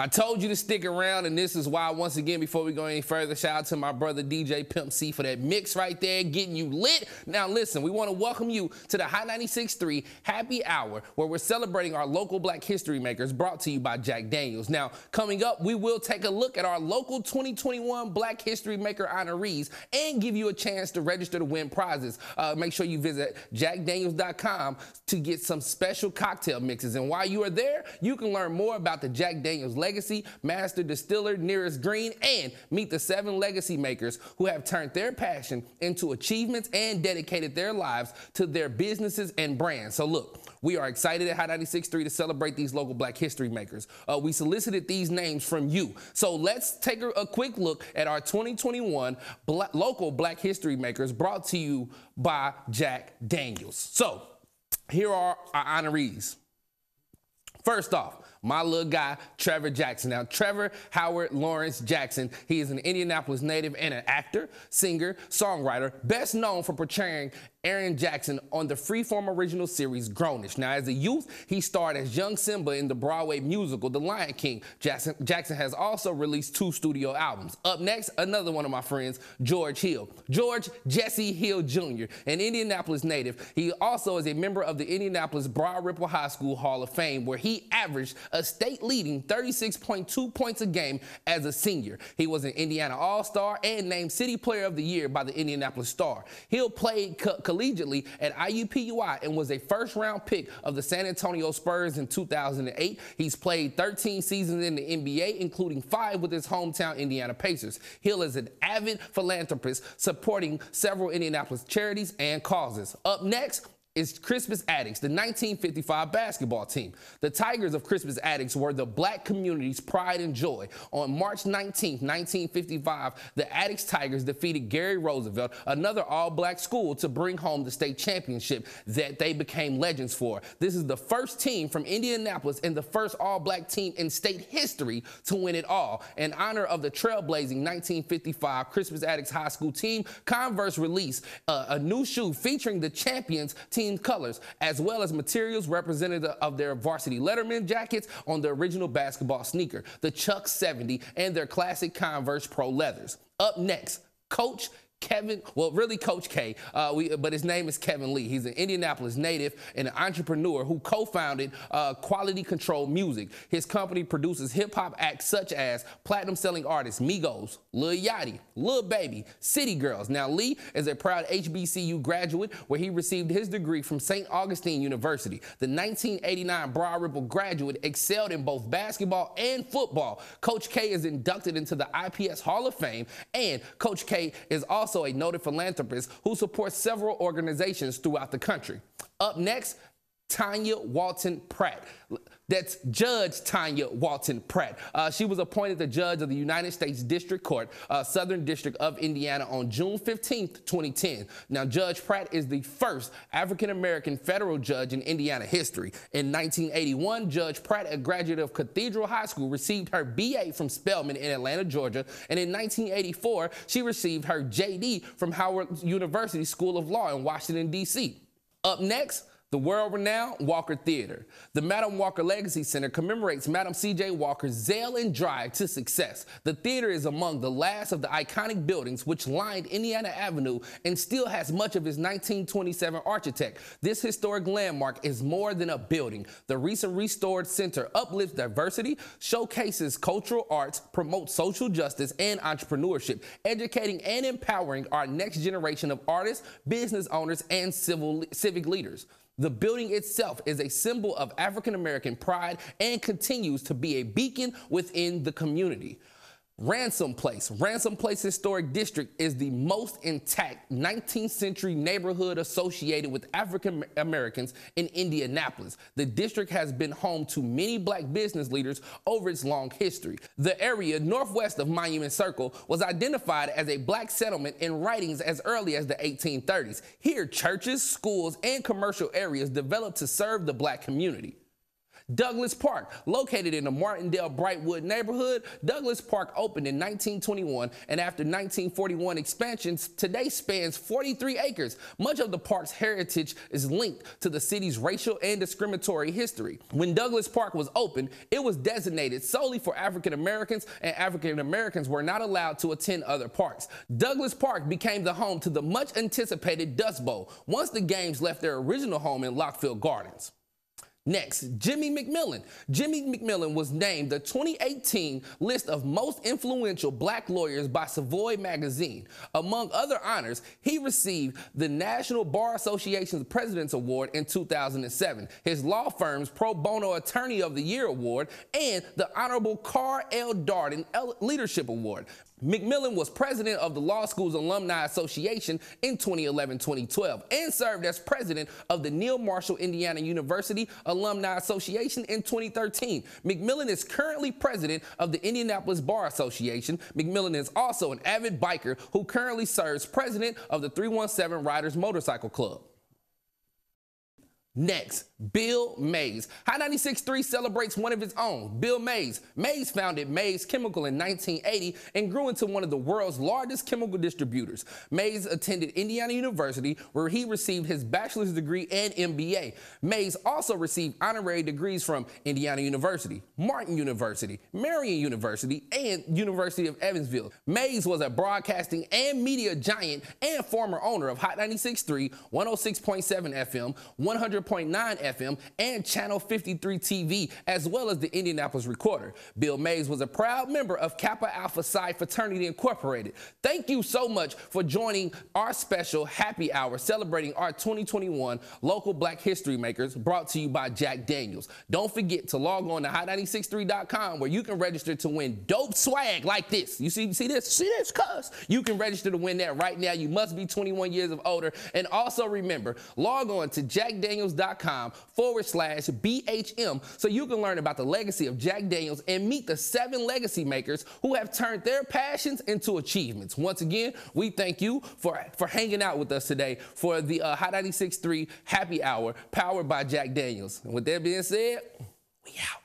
I told you to stick around, and this is why, once again, before we go any further, shout out to my brother DJ Pimp C for that mix right there, getting you lit. Now listen, we want to welcome you to the Hot 96.3 Happy Hour, where we're celebrating our local Black history makers, brought to you by Jack Daniels. Now, coming up, we will take a look at our local 2021 Black History Maker honorees and give you a chance to register to win prizes. Make sure you visit jackdaniels.com to get some special cocktail mixes. And while you are there, you can learn more about the Jack Daniels legacy, master distiller Nearest Green, and meet the 7 legacy makers who have turned their passion into achievements and dedicated their lives to their businesses and brands. So look, we are excited at Hot 96.3 to celebrate these local Black history makers. We solicited these names from you. So let's take a quick look at our 2021 local Black history makers, brought to you by Jack Daniels. So here are our honorees. First off, my little guy, Trevor Jackson. Now, Trevor Howard Lawrence Jackson, he is an Indianapolis native and an actor, singer, songwriter, best known for portraying Aaron Jackson on the Freeform original series Grownish. Now, as a youth, he starred as young Simba in the Broadway musical The Lion King. Jackson has also released 2 studio albums. Up next, another one of my friends, George Hill. George Jesse Hill Jr., an Indianapolis native. He also is a member of the Indianapolis Broad Ripple High School Hall of Fame, where he averaged a state-leading 36.2 points a game as a senior. He was an Indiana All-Star and named City Player of the Year by the Indianapolis Star. Hill played collegiately at IUPUI and was a first-round pick of the San Antonio Spurs in 2008. He's played 13 seasons in the NBA, including 5 with his hometown Indiana Pacers. Hill is an avid philanthropist, supporting several Indianapolis charities and causes. Up next is Crispus Addicts, the 1955 basketball team. The Tigers of Crispus Addicts were the Black community's pride and joy. On March 19, 1955, the Addicts Tigers defeated Gary Roosevelt, another all-Black school, to bring home the state championship that they became legends for. This is the first team from Indianapolis and the first all-Black team in state history to win it all. In honor of the trailblazing 1955 Crispus Addicts High School team, Converse released a new shoe featuring the champions' team colors, as well as materials representative of their varsity Letterman jackets on the original basketball sneaker, the Chuck 70, and their classic Converse Pro leathers. Up next, Coach K, but his name is Kevin Lee. He's an Indianapolis native and an entrepreneur who co-founded Quality Control Music. His company produces hip-hop acts such as platinum-selling artists Migos, Lil Yachty, Lil Baby, City Girls. Now, Lee is a proud HBCU graduate, where he received his degree from St. Augustine University. The 1989 Broad Ripple graduate excelled in both basketball and football. Coach K is inducted into the IPS Hall of Fame, and Coach K is also a noted philanthropist who supports several organizations throughout the country. Up next, Tanya Walton Pratt. That's Judge Tanya Walton Pratt. She was appointed the judge of the United States District Court, Southern District of Indiana, on June 15, 2010. Now, Judge Pratt is the first African-American federal judge in Indiana history. In 1981, Judge Pratt, a graduate of Cathedral High School, received her BA from Spelman in Atlanta, Georgia, and in 1984, she received her JD from Howard University School of Law in Washington, D.C. Up next, the world-renowned Walker Theater. The Madam Walker Legacy Center commemorates Madam C.J. Walker's zeal and drive to success. The theater is among the last of the iconic buildings which lined Indiana Avenue and still has much of its 1927 architect. This historic landmark is more than a building. The recent restored center uplifts diversity, showcases cultural arts, promotes social justice and entrepreneurship, educating and empowering our next generation of artists, business owners, and civic leaders. The building itself is a symbol of African-American pride and continues to be a beacon within the community. Ransom Place. Ransom Place Historic District is the most intact 19th century neighborhood associated with African Americans in Indianapolis. The district has been home to many Black business leaders over its long history. The area northwest of Monument Circle was identified as a Black settlement in writings as early as the 1830s. Here, churches, schools, and commercial areas developed to serve the Black community. Douglas Park, located in the Martindale-Brightwood neighborhood, Douglas Park opened in 1921, and after 1941 expansions, today spans 43 acres. Much of the park's heritage is linked to the city's racial and discriminatory history. When Douglas Park was opened, it was designated solely for African Americans, and African Americans were not allowed to attend other parks. Douglas Park became the home to the much anticipated Dust Bowl once the games left their original home in Lockfield Gardens. Next, Jimmy McMillan. Jimmy McMillan was named the 2018 list of most influential black lawyers by Savoy magazine. Among other honors, he received the National Bar Association's President's Award in 2007, his law firm's Pro Bono Attorney of the Year Award, and the Honorable Carl L. Darden Leadership Award. McMillan was president of the Law School's Alumni Association in 2011-2012 and served as president of the Neil Marshall Indiana University Alumni Association in 2013. McMillan is currently president of the Indianapolis Bar Association. McMillan is also an avid biker who currently serves president of the 317 Riders Motorcycle Club. Next, Bill Mays. High 96.3 celebrates one of its own, Bill Mays. Mays founded Mays Chemical in 1980 and grew into one of the world's largest chemical distributors. Mays attended Indiana University, where he received his bachelor's degree and MBA. Mays also received honorary degrees from Indiana University, Martin University, Marion University, and University of Evansville. Mays was a broadcasting and media giant and former owner of Hot 96.3, 106.7 FM, 100.9 FM, and Channel 53 TV, as well as the Indianapolis Recorder. Bill Mays was a proud member of Kappa Alpha Psi Fraternity Incorporated. Thank you so much for joining our special happy hour celebrating our 2021 local Black History Makers, brought to you by Jack Daniels. Don't forget to log on to hot963.com, where you can register to win dope swag like this. You see this? See this, cuz? You can register to win that right now. You must be 21 years of older. And also remember, log on to jackdaniels.com/BHM so you can learn about the legacy of Jack Daniels and meet the 7 legacy makers who have turned their passions into achievements. Once again, we thank you for hanging out with us today for the Hot 96.3 Happy Hour powered by Jack Daniels. And with that being said, we out.